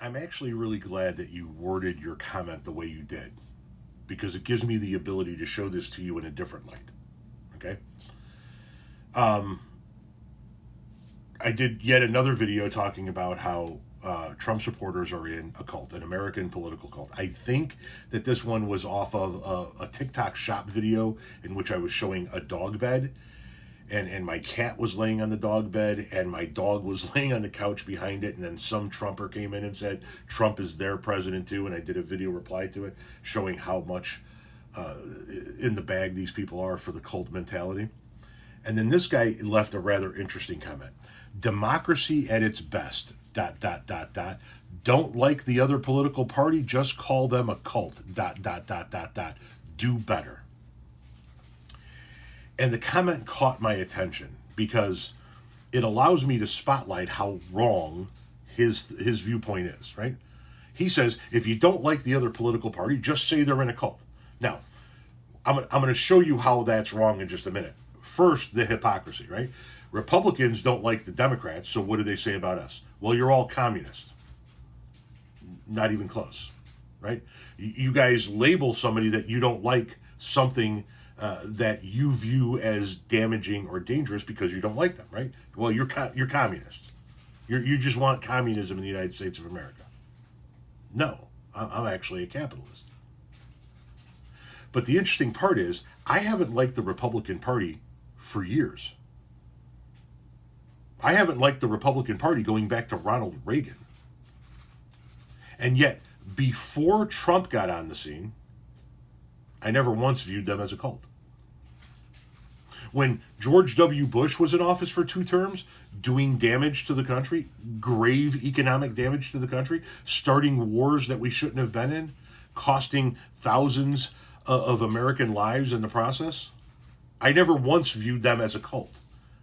I'm actually really glad that you worded your comment the way you did, because it gives me the ability to show this to you in a different light. Okay? I did yet another video talking about how Trump supporters are in a cult, an American political cult. I think that this one was off of a TikTok shop video in which I was showing a dog bed, and my cat was laying on the dog bed, and my dog was laying on the couch behind it, and then some Trumper came in and said, Trump is their president too, and I did a video reply to it showing how much in the bag these people are for the cult mentality. And then this guy left a rather interesting comment. Democracy at its best, ... Don't like the other political party, just call them a cult, ... Do better. And the comment caught my attention because it allows me to spotlight how wrong his viewpoint is, right? He says, if you don't like the other political party, just say they're in a cult. Now, I'm going to show you how that's wrong in just a minute. First, the hypocrisy, right? Republicans don't like the Democrats, so what do they say about us? Well, you're all communists. Not even close, right? You guys label somebody that you don't like something that you view as damaging or dangerous because you don't like them, right? Well, you're communist. You just want communism in the United States of America. No, I'm actually a capitalist. But the interesting part is, I haven't liked the Republican Party for years. I haven't liked the Republican Party going back to Ronald Reagan. And yet, before Trump got on the scene, I never once viewed them as a cult. When George W. Bush was in office for 2 terms, doing damage to the country, grave economic damage to the country, starting wars that we shouldn't have been in, costing thousands of American lives in the process, I never once viewed them as a cult.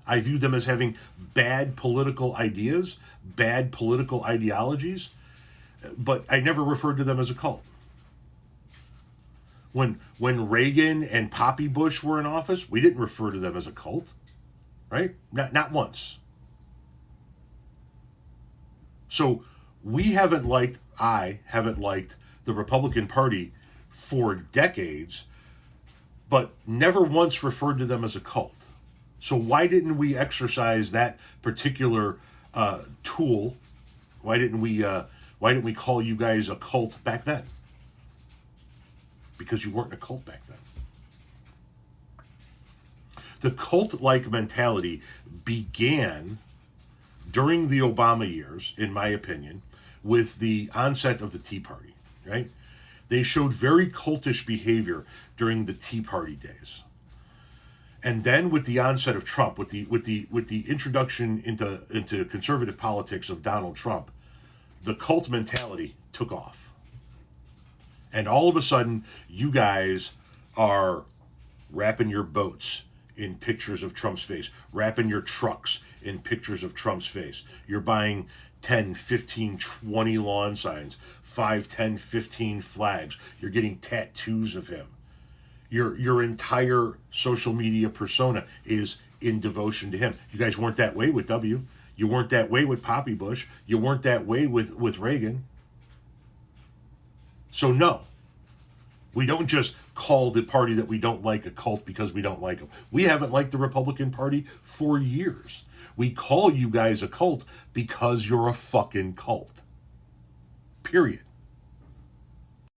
I viewed them as having bad political ideas, bad political ideologies, but I never referred to them as a cult. When Reagan and Poppy Bush were in office, we didn't refer to them as a cult, right? Not once. So I haven't liked the Republican Party for decades, but never once referred to them as a cult. So why didn't we exercise that particular tool? Why didn't we call you guys a cult back then? Because you weren't a cult back then. The cult-like mentality began during the Obama years, in my opinion, with the onset of the Tea Party, right? They showed very cultish behavior during the Tea Party days. And then with the onset of Trump, with the introduction into conservative politics of Donald Trump, the cult mentality took off. And all of a sudden, you guys are wrapping your boats in pictures of Trump's face, wrapping your trucks in pictures of Trump's face. You're buying 10, 15, 20 lawn signs, 5, 10, 15 flags. You're getting tattoos of him. Your entire social media persona is in devotion to him. You guys weren't that way with W. You weren't that way with Poppy Bush. You weren't that way with Reagan. So no, we don't just call the party that we don't like a cult because we don't like them. We haven't liked the Republican Party for years. We call you guys a cult because you're a fucking cult. Period.